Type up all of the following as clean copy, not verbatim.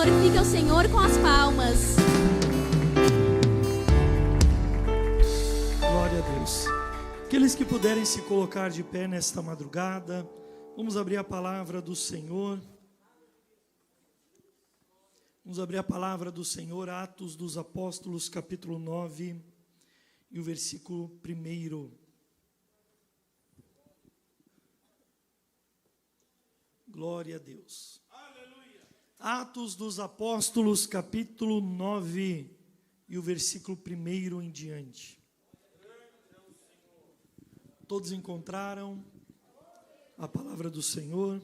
glorifique ao Senhor com as palmas. Glória a Deus. Aqueles que puderem se colocar de pé nesta madrugada, vamos abrir a palavra do Senhor. Vamos abrir a palavra do Senhor, Atos dos Apóstolos, capítulo 9, e o versículo 1. Glória a Deus. Aleluia. Atos dos Apóstolos, capítulo 9, e o versículo 1 em diante. Todos encontraram a palavra do Senhor?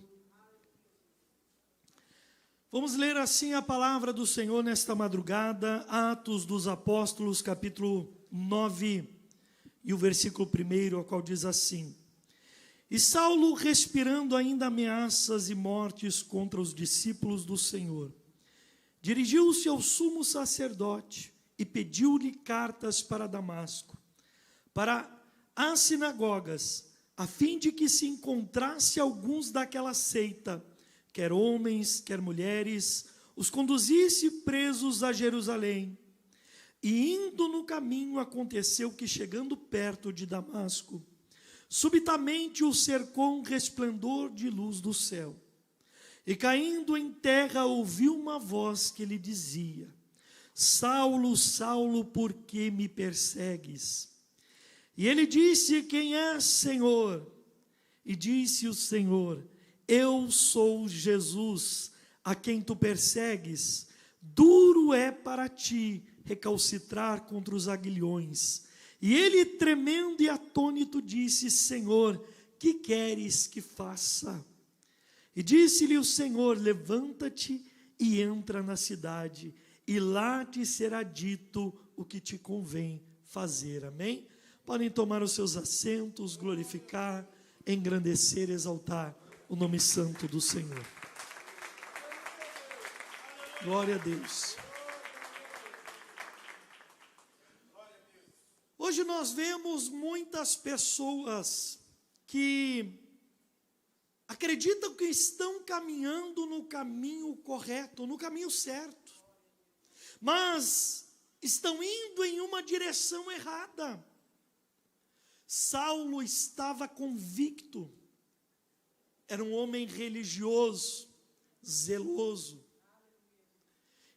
Vamos ler assim a palavra do Senhor nesta madrugada, Atos dos Apóstolos, capítulo 9, e o versículo 1, ao qual diz assim: E Saulo, respirando ainda ameaças e mortes contra os discípulos do Senhor, dirigiu-se ao sumo sacerdote e pediu-lhe cartas para Damasco, para as sinagogas, a fim de que se encontrasse alguns daquela seita, quer homens, quer mulheres, os conduzisse presos a Jerusalém. E indo no caminho, aconteceu que, chegando perto de Damasco, subitamente o cercou um resplendor de luz do céu. E caindo em terra, ouviu uma voz que lhe dizia: Saulo, Saulo, por que me persegues? E ele disse: Quem és, Senhor? E disse o Senhor: Eu sou Jesus, a quem tu persegues. Duro é para ti recalcitrar contra os aguilhões. E ele, tremendo e atônito, disse: Senhor, que queres que faça? E disse-lhe o Senhor: Levanta-te e entra na cidade, e lá te será dito o que te convém fazer. Amém? Podem tomar os seus assentos, glorificar, engrandecer, exaltar o nome santo do Senhor. Glória a Deus. Hoje nós vemos muitas pessoas que acreditam que estão caminhando no caminho correto, no caminho certo, mas estão indo em uma direção errada. Saulo estava convicto, era um homem religioso, zeloso,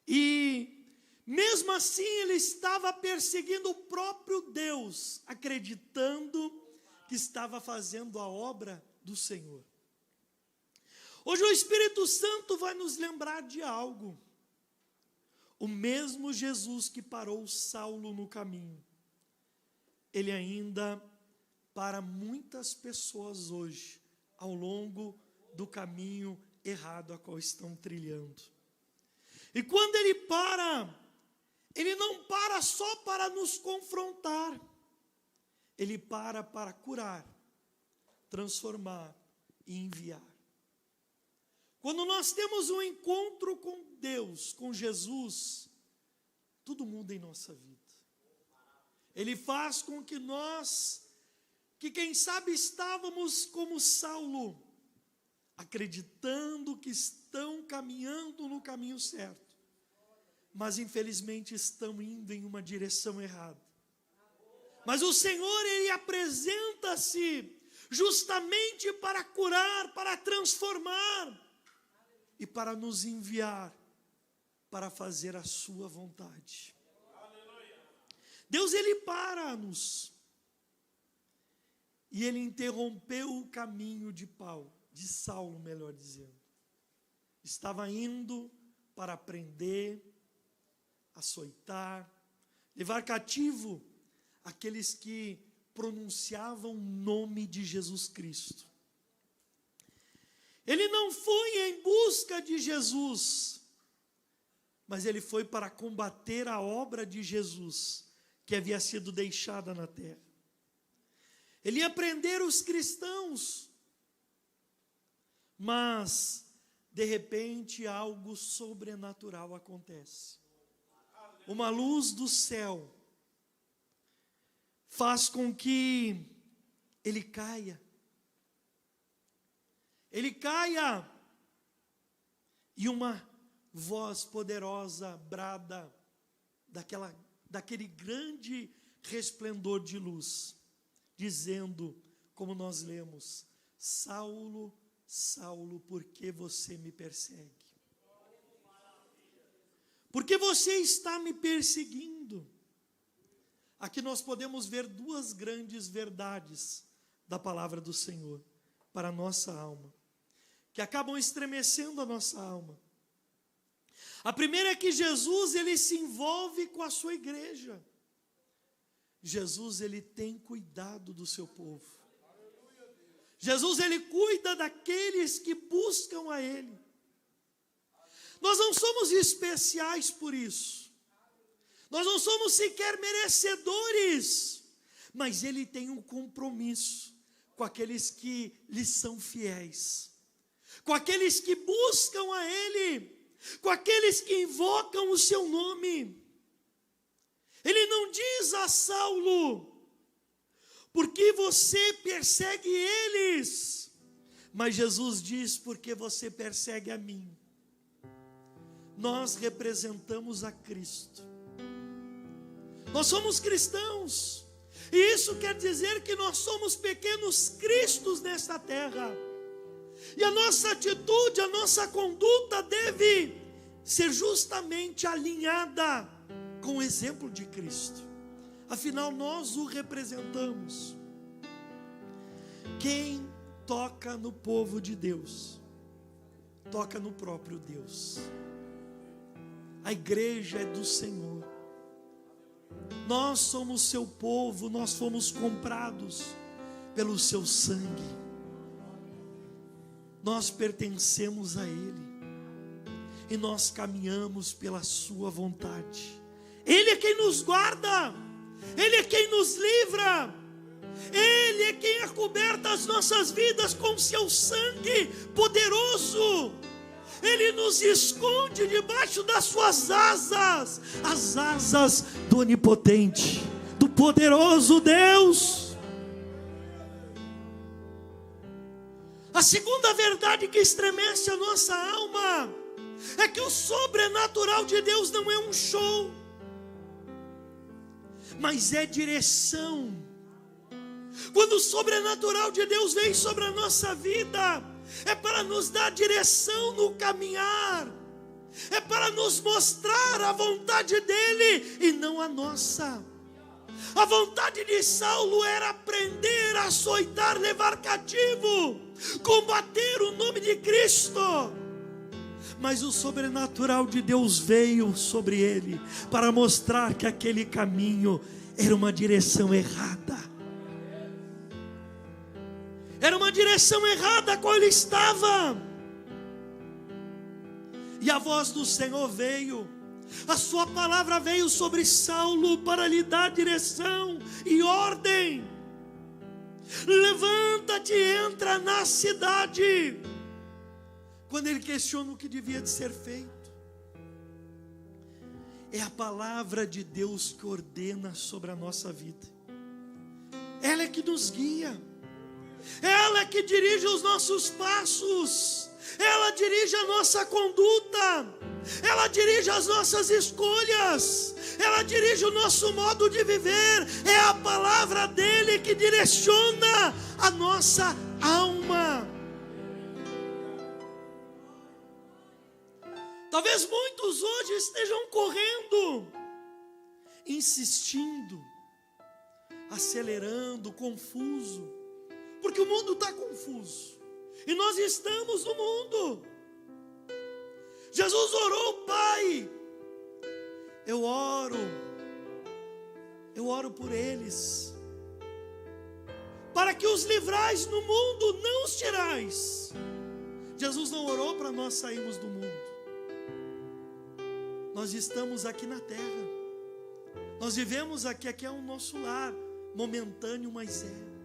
e mesmo assim ele estava perseguindo o próprio Deus, acreditando que estava fazendo a obra do Senhor. Hoje o Espírito Santo vai nos lembrar de algo. O mesmo Jesus que parou Saulo no caminho, ele ainda para muitas pessoas hoje, ao longo do caminho errado a qual estão trilhando. E quando ele para, ele não para só para nos confrontar, ele para curar, transformar e enviar. Quando nós temos um encontro com Deus, com Jesus, tudo muda em nossa vida. Ele faz com que nós, que quem sabe estávamos como Saulo, acreditando que estão caminhando no caminho certo, mas infelizmente estão indo em uma direção errada. Mas o Senhor, Ele apresenta-se justamente para curar, para transformar e para nos enviar para fazer a sua vontade. Deus, Ele para-nos. E Ele interrompeu o caminho de Saulo, melhor dizendo. Estava indo para aprender, açoitar, levar cativo aqueles que pronunciavam o nome de Jesus Cristo. Ele não foi em busca de Jesus, mas ele foi para combater a obra de Jesus, que havia sido deixada na terra. Ele ia prender os cristãos, mas de repente algo sobrenatural acontece. Uma luz do céu faz com que ele caia. Ele caia e uma voz poderosa brada daquele grande resplendor de luz, dizendo, como nós lemos: Saulo, Saulo, por que você me persegue? Por que você está me perseguindo? Aqui nós podemos ver duas grandes verdades da palavra do Senhor para a nossa alma, que acabam estremecendo a nossa alma. A primeira é que Jesus, ele se envolve com a sua igreja. Jesus, ele tem cuidado do seu povo. Jesus, ele cuida daqueles que buscam a ele. Nós não somos especiais por isso. Nós não somos sequer merecedores. Mas ele tem um compromisso com aqueles que lhe são fiéis, com aqueles que buscam a ele, com aqueles que invocam o seu nome. Ele não diz a Saulo: por que você persegue eles? Mas Jesus diz: porque você persegue a mim. Nós representamos a Cristo. Nós somos cristãos. E isso quer dizer que nós somos pequenos cristos nesta terra. E a nossa atitude, a nossa conduta deve ser justamente alinhada com o exemplo de Cristo. Afinal, nós o representamos. Quem toca no povo de Deus, toca no próprio Deus. A igreja é do Senhor. Nós somos seu povo, nós fomos comprados pelo seu sangue. Nós pertencemos a Ele e nós caminhamos pela sua vontade. Ele é quem nos guarda, Ele é quem nos livra, Ele é quem acoberta as nossas vidas com seu sangue poderoso. Ele nos esconde debaixo das suas asas, as asas do onipotente, do poderoso Deus. A segunda verdade que estremece a nossa alma é que o sobrenatural de Deus não é um show, mas é direção. Quando o sobrenatural de Deus vem sobre a nossa vida, é para nos dar direção no caminhar, é para nos mostrar a vontade dele e não a nossa. A vontade de Saulo era prender, açoitar, levar cativo, combater o nome de Cristo. Mas o sobrenatural de Deus veio sobre ele para mostrar que aquele caminho era uma direção errada. Era uma direção errada a qual ele estava. E a voz do Senhor veio, a sua palavra veio sobre Saulo para lhe dar direção e ordem. Levanta-te e entra na cidade. Quando ele questiona o que devia de ser feito, é a palavra de Deus que ordena sobre a nossa vida. Ela é que nos guia. Ela é que dirige os nossos passos, ela dirige a nossa conduta, ela dirige as nossas escolhas, ela dirige o nosso modo de viver. É a palavra dele que direciona a nossa alma. Talvez muitos hoje estejam correndo, insistindo, acelerando, confuso, porque o mundo está confuso, e nós estamos no mundo. Jesus orou: Pai, eu oro por eles, para que os livrais no mundo, não os tirais. Jesus não orou para nós sairmos do mundo. Nós estamos aqui na terra, nós vivemos aqui é o nosso lar, momentâneo, mas é.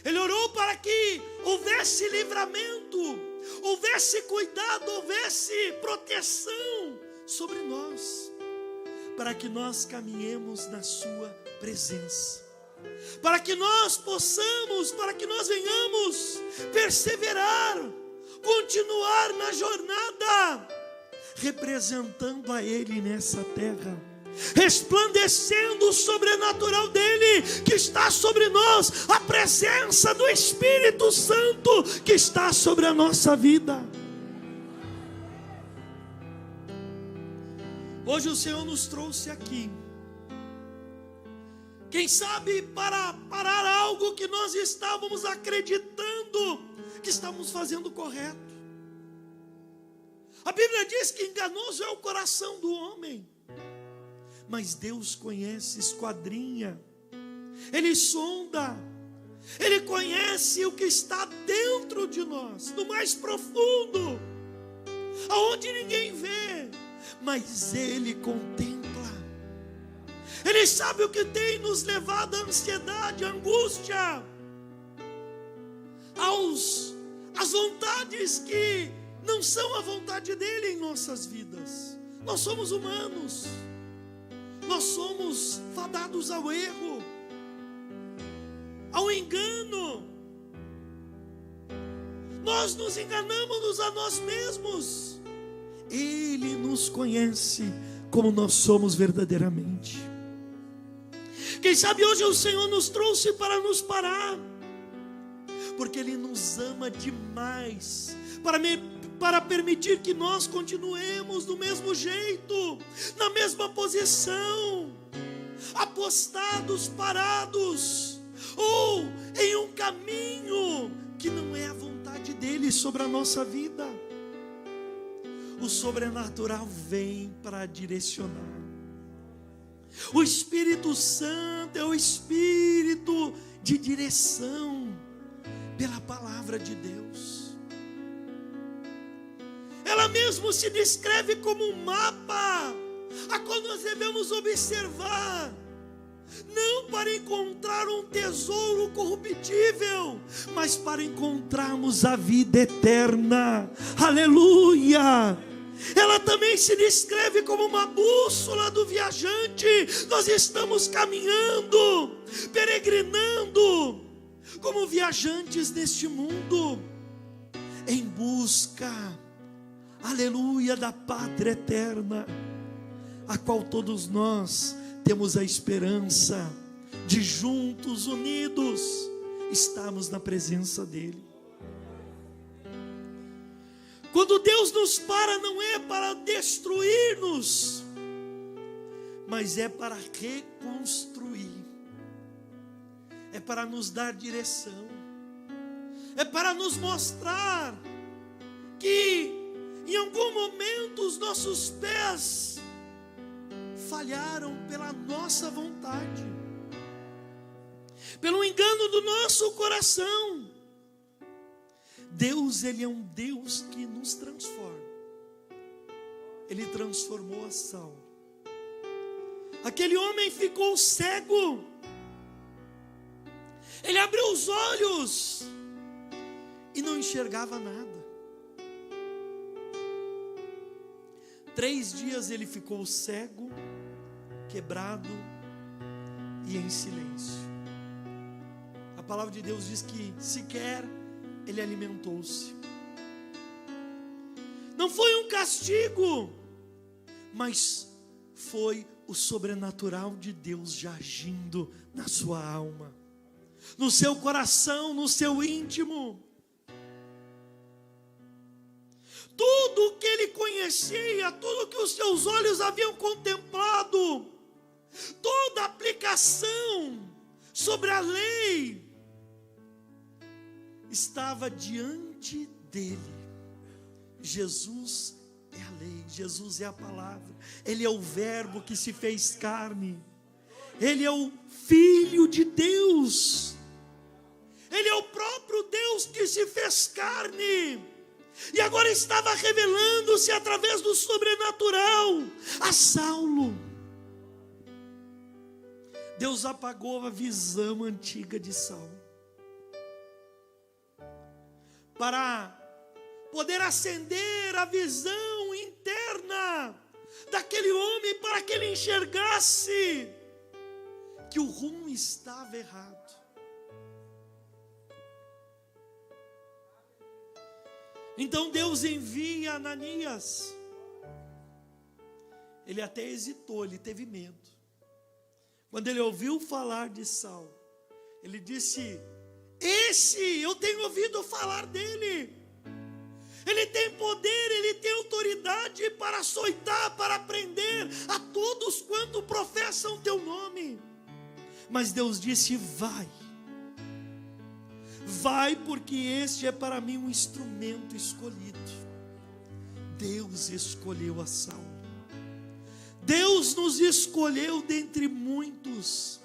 Ele orou para que houvesse livramento, houvesse cuidado, houvesse proteção sobre nós, para que nós caminhemos na sua presença, para que nós possamos, para que nós venhamos perseverar, continuar na jornada, representando a Ele nessa terra, resplandecendo o sobrenatural dEle que está sobre nós, a presença do Espírito Santo que está sobre a nossa vida. Hoje o Senhor nos trouxe aqui, quem sabe para parar algo que nós estávamos acreditando que estamos fazendo correto. A Bíblia diz que enganoso é o coração do homem, mas Deus conhece, esquadrinha, Ele sonda, Ele conhece o que está dentro de nós, no mais profundo, aonde ninguém vê, mas Ele contempla. Ele sabe o que tem nos levado à ansiedade, à angústia, às vontades que não são a vontade dEle em nossas vidas. Nós somos humanos, nós somos fadados ao erro, ao engano. Nós nos enganamos a nós mesmos. Ele nos conhece como nós somos verdadeiramente. Quem sabe hoje o Senhor nos trouxe para nos parar, porque Ele nos ama demais, para permitir que nós continuemos do mesmo jeito, na mesma posição, apostados, parados, ou em um caminho que não é a vontade dEle sobre a nossa vida. O sobrenatural vem para direcionar. O Espírito Santo é o Espírito de direção pela palavra de Deus. Ela mesmo se descreve como um mapa, a qual nós devemos observar, não para encontrar um tesouro corruptível, mas para encontrarmos a vida eterna. Aleluia! Ela também se descreve como uma bússola do viajante. Nós estamos caminhando, peregrinando, como viajantes neste mundo, em busca, aleluia, da pátria eterna, a qual todos nós temos a esperança de juntos, unidos, estarmos na presença dEle. Quando Deus nos para, não é para destruir-nos, mas é para reconstruir, é para nos dar direção, é para nos mostrar que em algum momento os nossos pés falharam pela nossa vontade, pelo engano do nosso coração. Deus, Ele é um Deus que nos transforma. Ele transformou a Saulo. Aquele homem ficou cego. Ele abriu os olhos e não enxergava nada. 3 dias ele ficou cego, quebrado e em silêncio. A palavra de Deus diz que sequer ele alimentou-se. Não foi um castigo, mas foi o sobrenatural de Deus já agindo na sua alma, no seu coração, no seu íntimo. Tudo que ele conhecia, tudo que os seus olhos haviam contemplado, toda a aplicação sobre a lei, estava diante dele. Jesus é a lei, Jesus é a palavra, Ele é o verbo que se fez carne, Ele é o Filho de Deus, Ele é o próprio Deus que se fez carne, e agora estava revelando-se através do sobrenatural a Saulo. Deus apagou a visão antiga de Saulo, para poder acender a visão interna daquele homem, para que ele enxergasse que o rumo estava errado. Então Deus envia Ananias ele até hesitou, ele teve medo. Quando ele ouviu falar de Saulo, ele disse: esse, eu tenho ouvido falar dele. Ele tem poder, ele tem autoridade para açoitar, para prender a todos quanto professam teu nome. Mas Deus disse: vai. Vai, porque este é para mim um instrumento escolhido. Deus escolheu a Saulo. Deus nos escolheu dentre muitos.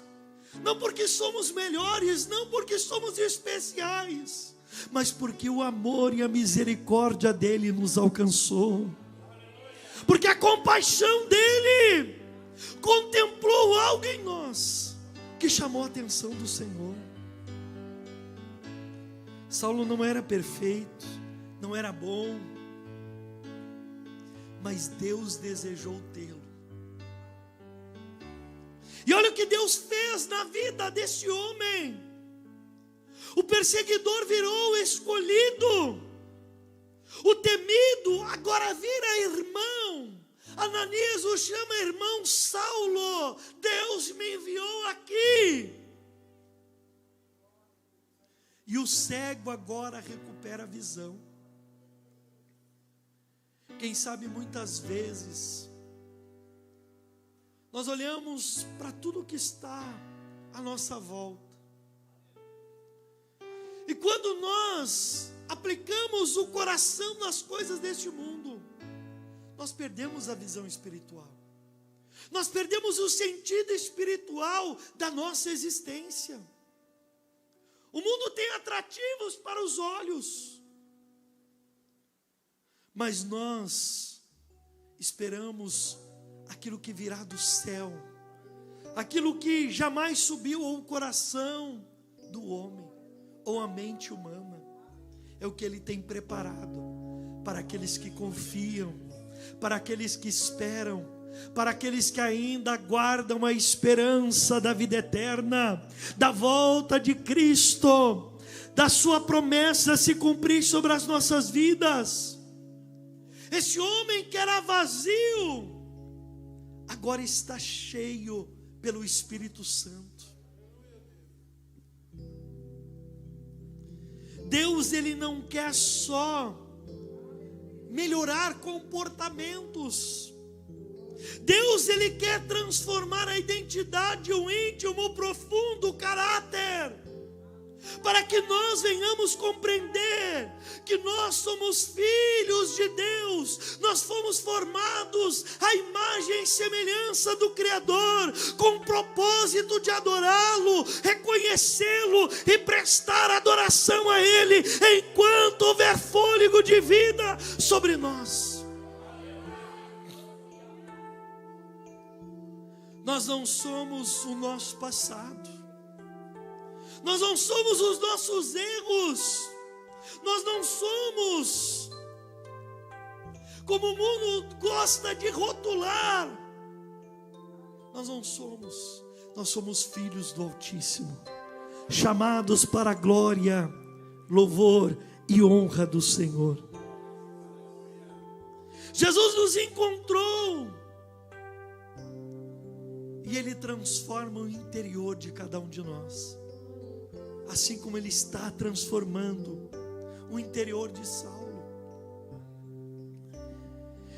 Não porque somos melhores, não porque somos especiais, mas porque o amor e a misericórdia dele nos alcançou. Porque a compaixão dele contemplou algo em nós que chamou a atenção do Senhor. Saulo não era perfeito, não era bom, mas Deus desejou tê-lo. E olha o que Deus fez na vida desse homem. O perseguidor virou o escolhido. O temido agora vira irmão. Ananias o chama irmão Saulo. Deus me enviou aqui. E o cego agora recupera a visão. Quem sabe muitas vezes nós olhamos para tudo que está à nossa volta. E quando nós aplicamos o coração nas coisas deste mundo, nós perdemos a visão espiritual. Nós perdemos o sentido espiritual da nossa existência. O mundo tem atrativos para os olhos, mas nós esperamos aquilo que virá do céu, aquilo que jamais subiu ao coração do homem, ou à mente humana. É o que ele tem preparado para aqueles que confiam, para aqueles que esperam, para aqueles que ainda aguardam a esperança da vida eterna, da volta de Cristo, da sua promessa se cumprir sobre as nossas vidas. Esse homem que era vazio, agora está cheio pelo Espírito Santo. Deus, ele não quer só melhorar comportamentos. Deus, ele quer transformar a identidade, o íntimo, o profundo, o caráter, para que nós venhamos compreender que nós somos filhos de Deus. Nós fomos formados à imagem e semelhança do Criador, com o propósito de adorá-lo, reconhecê-lo e prestar adoração a Ele, enquanto houver fôlego de vida sobre nós. Nós não somos o nosso passado, nós não somos os nossos erros, nós não somos como o mundo gosta de rotular. Nós não somos, nós somos filhos do Altíssimo, chamados para a glória, louvor e honra do Senhor. Jesus nos encontrou e Ele transforma o interior de cada um de nós, assim como Ele está transformando o interior de Saulo.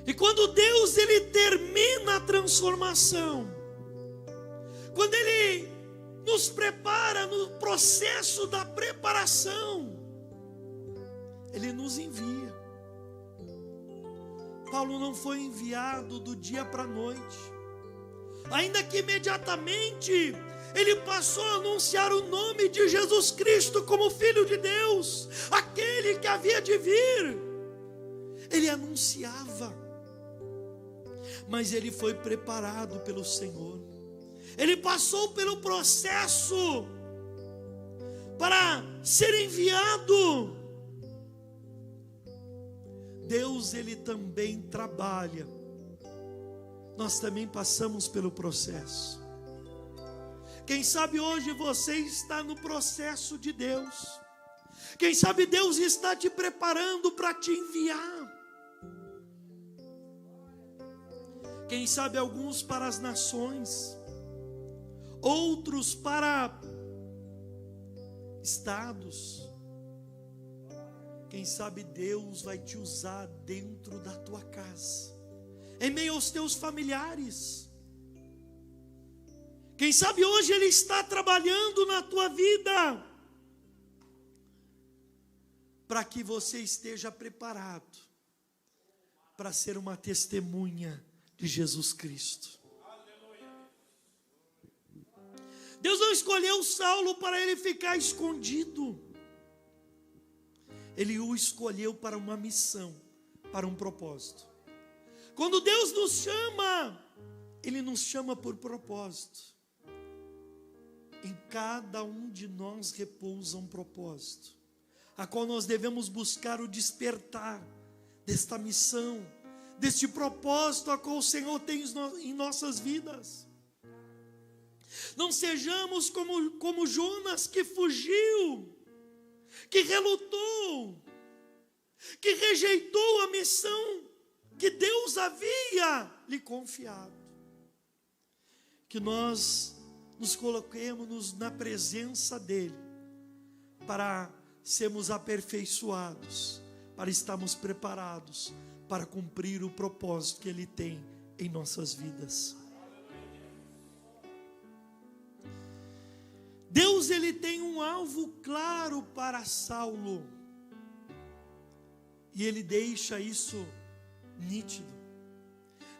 E quando Deus, Ele termina a transformação, quando Ele nos prepara no processo da preparação, Ele nos envia. Paulo não foi enviado do dia para a noite, ainda que imediatamente ele passou a anunciar o nome de Jesus Cristo como Filho de Deus, aquele que havia de vir. Ele anunciava, mas ele foi preparado pelo Senhor. Ele passou pelo processo para ser enviado. Deus, Ele também trabalha. Nós também passamos pelo processo. Quem sabe hoje você está no processo de Deus. Quem sabe Deus está te preparando para te enviar. Quem sabe alguns para as nações, outros para estados. Quem sabe Deus vai te usar dentro da tua casa, em meio aos teus familiares. Quem sabe hoje Ele está trabalhando na tua vida, para que você esteja preparado para ser uma testemunha de Jesus Cristo. Deus não escolheu Saulo para ele ficar escondido. Ele o escolheu para uma missão, para um propósito. Quando Deus nos chama, Ele nos chama por propósito. Em cada um de nós repousa um propósito, a qual nós devemos buscar o despertar desta missão, deste propósito a qual o Senhor tem em nossas vidas. Não sejamos como Jonas, que fugiu, que relutou, que rejeitou a missão que Deus havia lhe confiado. Que nós nos coloquemos na presença dEle, para sermos aperfeiçoados, para estarmos preparados para cumprir o propósito que Ele tem em nossas vidas. Deus, Ele tem um alvo claro para Saulo, e Ele deixa isso nítido: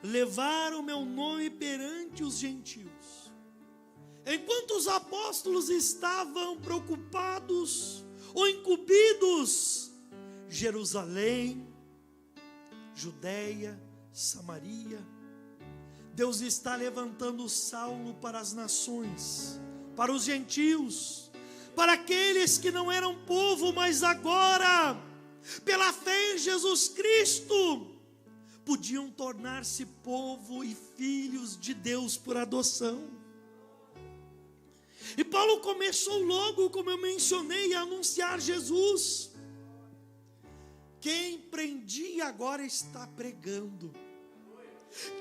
levar o meu nome perante os gentios. Enquanto os apóstolos estavam preocupados ou incumbidos, Jerusalém, Judeia, Samaria, Deus está levantando Saulo para as nações, para os gentios, para aqueles que não eram povo, mas agora, pela fé em Jesus Cristo, podiam tornar-se povo e filhos de Deus por adoção. E Paulo começou logo, como eu mencionei, a anunciar Jesus. Quem prendia agora está pregando.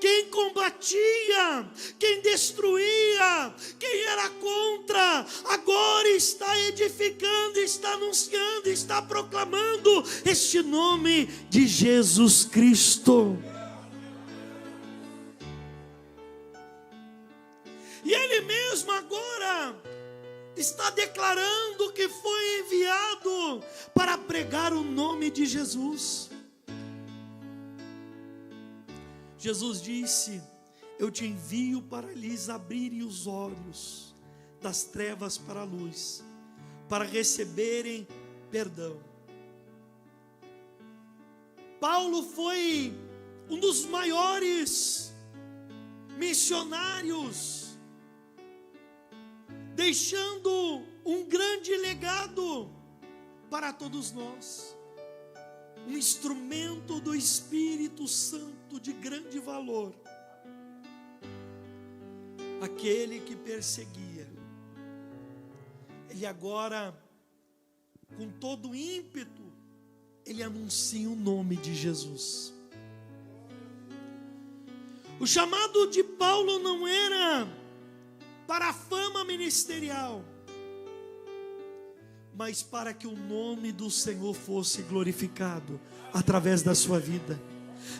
Quem combatia, quem destruía, quem era contra, agora está edificando, está anunciando, está proclamando este nome de Jesus Cristo. E Ele mesmo agora está declarando que foi enviado para pregar o nome de Jesus. Jesus disse: eu te envio para lhes abrirem os olhos das trevas para a luz, para receberem perdão. Paulo foi um dos maiores missionários, deixando um grande legado para todos nós, um instrumento do Espírito Santo de grande valor. Aquele que perseguia, ele agora, com todo ímpeto, ele anuncia o nome de Jesus. O chamado de Paulo não era para a fama ministerial, mas para que o nome do Senhor fosse glorificado através da sua vida,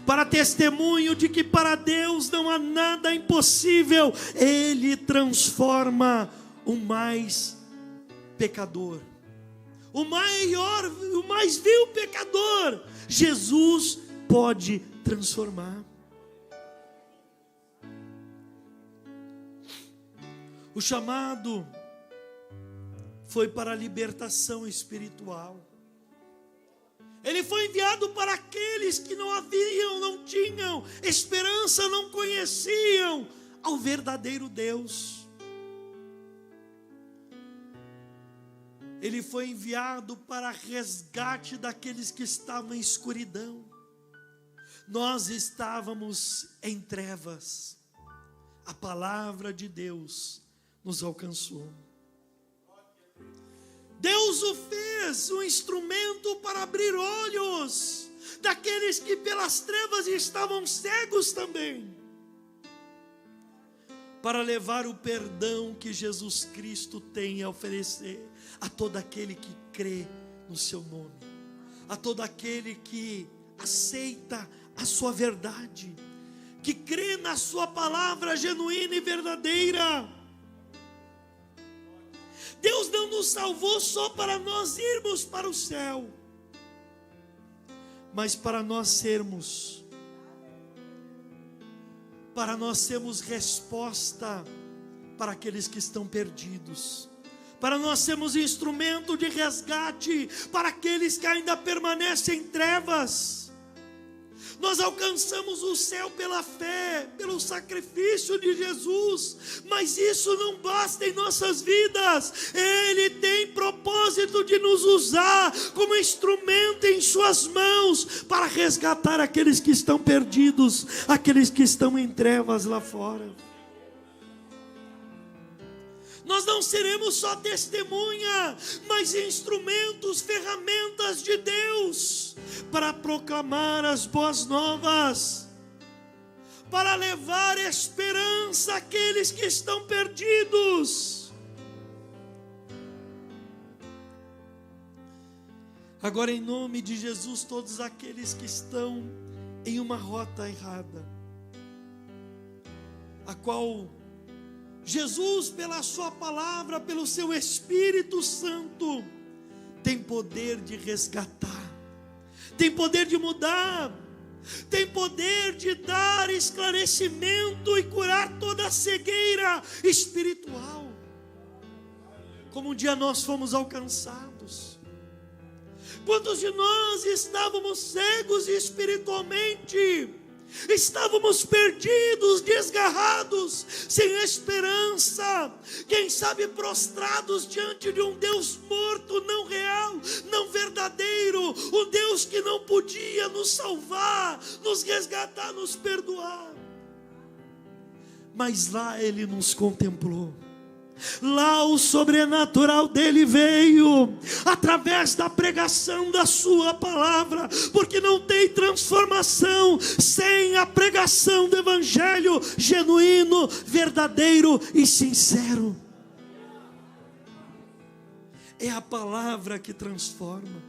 para testemunho de que para Deus não há nada impossível. Ele transforma o mais pecador, o mais vil pecador, Jesus pode transformar. O chamado foi para a libertação espiritual. Ele foi enviado para aqueles que não tinham esperança, não conheciam ao verdadeiro Deus. Ele foi enviado para resgate daqueles que estavam em escuridão. Nós estávamos em trevas. A palavra de Deus nos alcançou. Deus o fez um instrumento para abrir olhos daqueles que pelas trevas estavam cegos também. para levar o perdão que Jesus Cristo tem a oferecer a todo aquele que crê no seu nome, a todo aquele que aceita a sua verdade, que crê na sua palavra genuína e verdadeira. Deus não nos salvou só para nós irmos para o céu, mas para nós sermos resposta para aqueles que estão perdidos, para nós sermos instrumento de resgate para aqueles que ainda permanecem em trevas. Nós alcançamos o céu pela fé, pelo sacrifício de Jesus, mas isso não basta em nossas vidas. Ele tem propósito de nos usar como instrumento em suas mãos para resgatar aqueles que estão perdidos, aqueles que estão em trevas lá fora. Nós não seremos só testemunha, mas instrumentos, ferramentas de Deus para proclamar as boas novas, para levar esperança àqueles que estão perdidos. Agora, em nome de Jesus, todos aqueles que estão em uma rota errada, a qual Jesus, pela sua palavra, pelo seu Espírito Santo, tem poder de resgatar, tem poder de mudar, tem poder de dar esclarecimento e curar toda a cegueira espiritual, como um dia nós fomos alcançados. Quantos de nós estávamos cegos espiritualmente? Estávamos perdidos, desgarrados, sem esperança, quem sabe prostrados diante de um Deus morto, não real, não verdadeiro, um Deus que não podia nos salvar, nos resgatar, nos perdoar. Mas lá Ele nos contemplou. Lá o sobrenatural dele veio através da pregação da sua palavra, porque não tem transformação sem a pregação do evangelho genuíno, verdadeiro e sincero. É a palavra que transforma,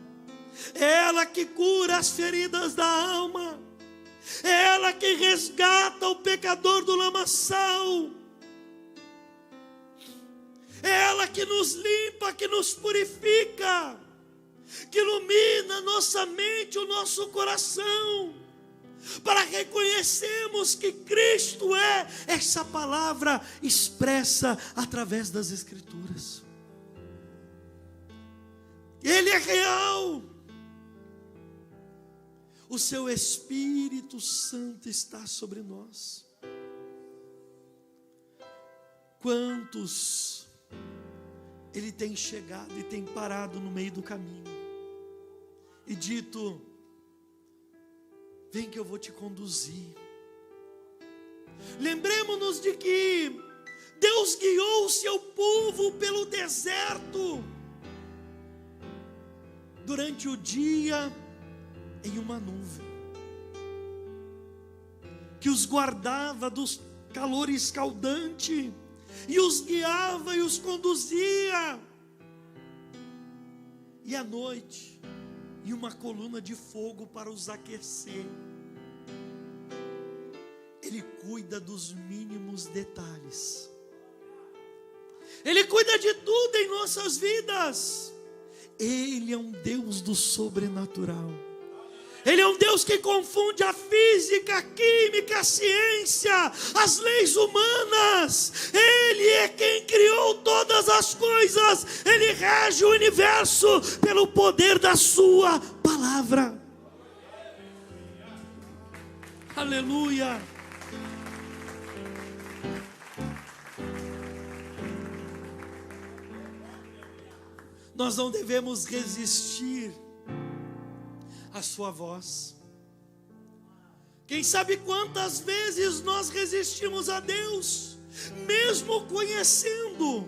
é ela que cura as feridas da alma, é ela que resgata o pecador do lamaçal. É ela que nos limpa, que nos purifica, que ilumina nossa mente, o nosso coração, para reconhecermos que Cristo é essa palavra expressa através das Escrituras. Ele é real. O seu Espírito Santo está sobre nós. Quantos Ele tem chegado e tem parado no meio do caminho e dito: vem que eu vou te conduzir. Lembremos-nos de que Deus guiou o seu povo pelo deserto durante o dia em uma nuvem, que os guardava do calor escaldante, e os guiava e os conduzia. E à noite, em uma coluna de fogo para os aquecer. Ele cuida dos mínimos detalhes. Ele cuida de tudo em nossas vidas. Ele é um Deus do sobrenatural. Ele é um Deus que confunde a física, a química, a ciência, as leis humanas. Ele é quem criou todas as coisas. Ele rege o universo pelo poder da sua palavra. Aleluia. Nós não devemos resistir a sua voz. Quem sabe quantas vezes nós resistimos a Deus, mesmo conhecendo.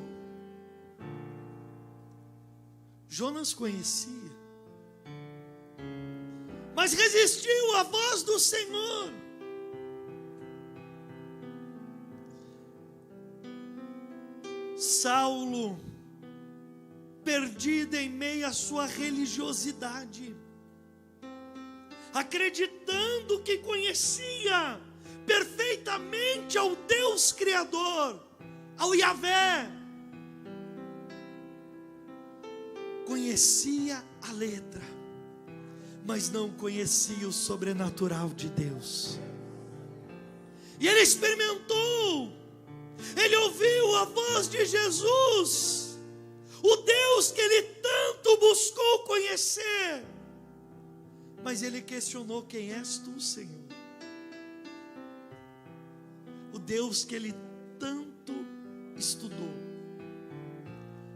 Jonas conhecia, mas resistiu à voz do Senhor. Saulo, perdido em meio à sua religiosidade, acreditando que conhecia perfeitamente ao Deus Criador, ao Yahvé, conhecia a letra, mas não conhecia o sobrenatural de Deus. E ele experimentou, ele ouviu a voz de Jesus, o Deus que ele tanto buscou conhecer, mas ele questionou: quem és tu, Senhor? O Deus que ele tanto estudou,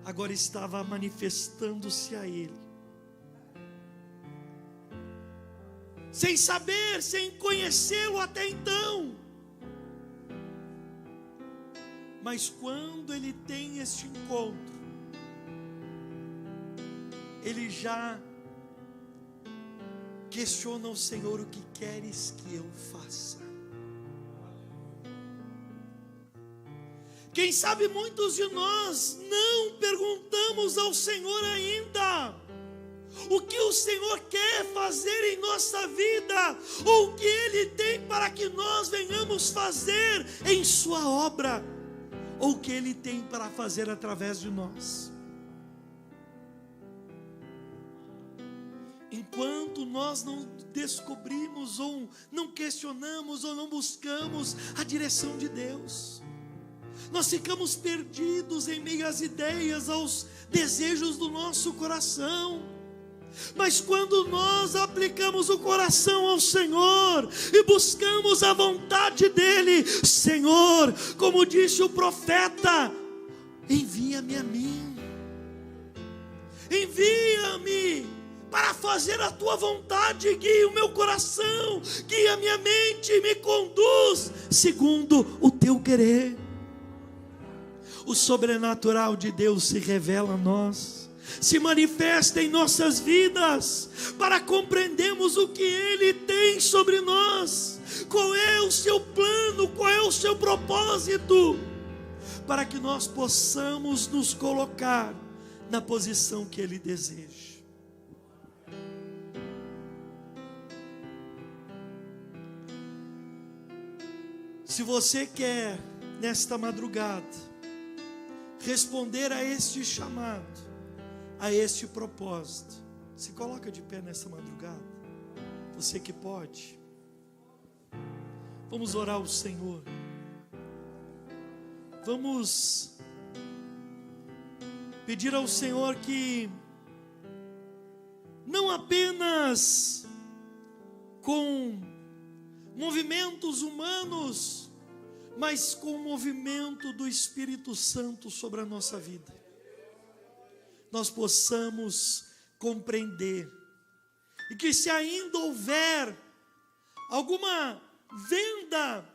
agora estava manifestando-se a ele, sem saber, sem conhecê-lo até então. Mas quando ele tem este encontro, ele já questiona o Senhor: o que queres que eu faça? Quem sabe muitos de nós não perguntamos ao Senhor ainda o que o Senhor quer fazer em nossa vida, ou o que Ele tem para que nós venhamos fazer em sua obra, ou o que Ele tem para fazer através de nós. Enquanto nós não descobrimos, ou não questionamos, ou não buscamos a direção de Deus, nós ficamos perdidos em meio às ideias, aos desejos do nosso coração. Mas quando nós aplicamos o coração ao Senhor e buscamos a vontade dEle, Senhor, como disse o profeta, envia-me a mim, envia-me para fazer a tua vontade, guia o meu coração, guia a minha mente e me conduz segundo o teu querer. O sobrenatural de Deus se revela a nós, se manifesta em nossas vidas, para compreendermos o que Ele tem sobre nós, qual é o seu plano, qual é o seu propósito, para que nós possamos nos colocar na posição que Ele deseja. Se você quer, nesta madrugada, responder a este chamado, a este propósito, se coloca de pé nessa madrugada, você que pode. Vamos orar ao Senhor, vamos pedir ao Senhor que não apenas com movimentos humanos, mas com o movimento do Espírito Santo sobre a nossa vida, nós possamos compreender, e que se ainda houver alguma venda,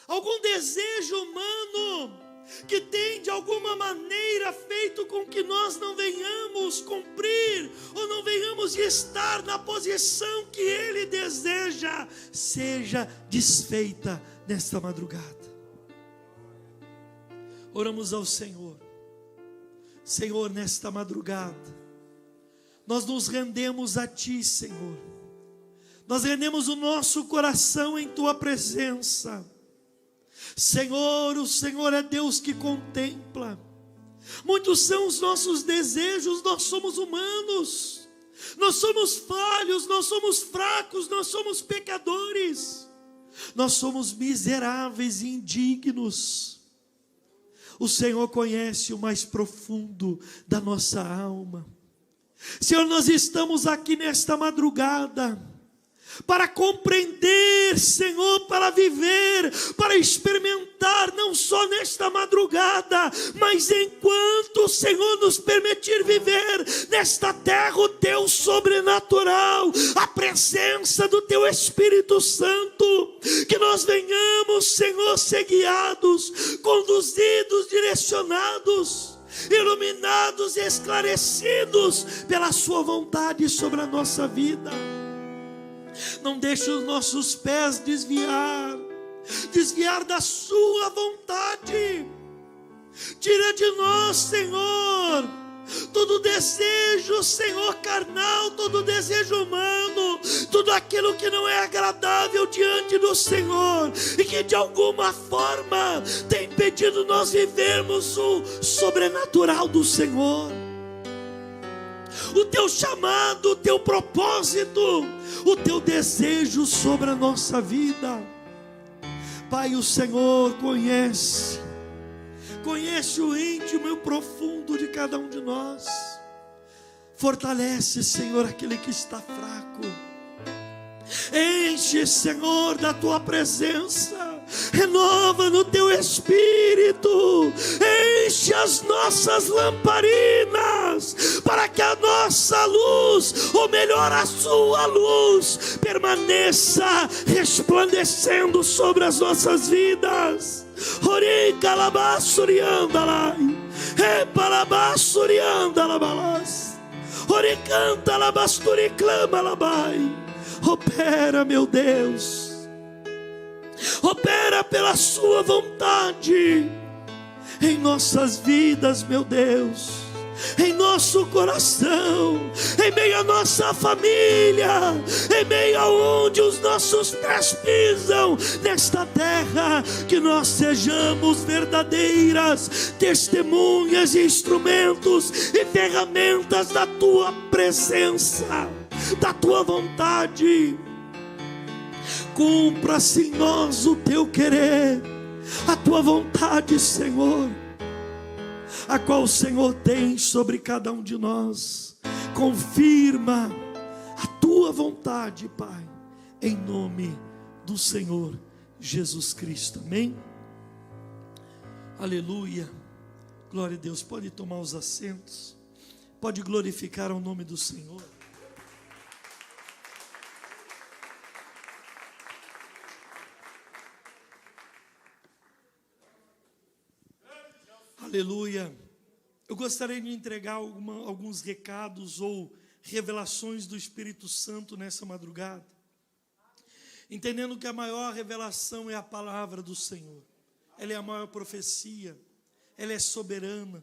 algum desejo humano, que tem de alguma maneira feito com que nós não venhamos cumprir, ou não venhamos estar na posição que Ele deseja, seja desfeita nesta madrugada. Oramos ao Senhor. Senhor, nesta madrugada, nós nos rendemos a Ti, Senhor. Nós rendemos o nosso coração em Tua presença. Senhor, o Senhor é Deus que contempla. Muitos são os nossos desejos, nós somos humanos, nós somos falhos, nós somos fracos, nós somos pecadores, nós somos miseráveis e indignos. O Senhor conhece o mais profundo da nossa alma. Senhor, nós estamos aqui nesta madrugada para compreender, Senhor, para viver, para experimentar, não só nesta madrugada, mas enquanto o Senhor nos permitir viver nesta terra, o Teu sobrenatural, a presença do Teu Espírito Santo, que nós venhamos, Senhor, ser guiados, conduzidos, direcionados, iluminados e esclarecidos pela Sua vontade sobre a nossa vida. Não deixe os nossos pés desviar da Sua vontade. Tira de nós, Senhor, todo desejo, Senhor, carnal, todo desejo humano, tudo aquilo que não é agradável diante do Senhor e que de alguma forma tem impedido nós vivermos o sobrenatural do Senhor, o teu chamado, o teu propósito, o teu desejo sobre a nossa vida. Pai, o Senhor conhece o íntimo e o profundo de cada um de nós. Fortalece, Senhor, aquele que está fraco. Enche, Senhor, da tua presença. Renova no teu espírito. Enche as nossas lamparinas, para que a nossa luz, ou melhor, a sua luz, permaneça resplandecendo sobre as nossas vidas. Orica labassuriandalai, repalabassuriandalabalas, oricanta labasturiclama labai. Opera, meu Deus, opera pela sua vontade em nossas vidas, meu Deus, em nosso coração, em meio à nossa família, em meio aonde os nossos pés pisam nesta terra, que nós sejamos verdadeiras testemunhas e instrumentos e ferramentas da tua presença, da tua vontade. Cumpra-se em nós o teu querer, a tua vontade, Senhor, a qual o Senhor tem sobre cada um de nós. Confirma a tua vontade, Pai, em nome do Senhor Jesus Cristo. Amém? Aleluia. Glória a Deus. Pode tomar os assentos, pode glorificar o nome do Senhor. Aleluia. Eu gostaria de entregar alguns recados ou revelações do Espírito Santo nessa madrugada, entendendo que a maior revelação é a palavra do Senhor. Ela é a maior profecia, ela é soberana,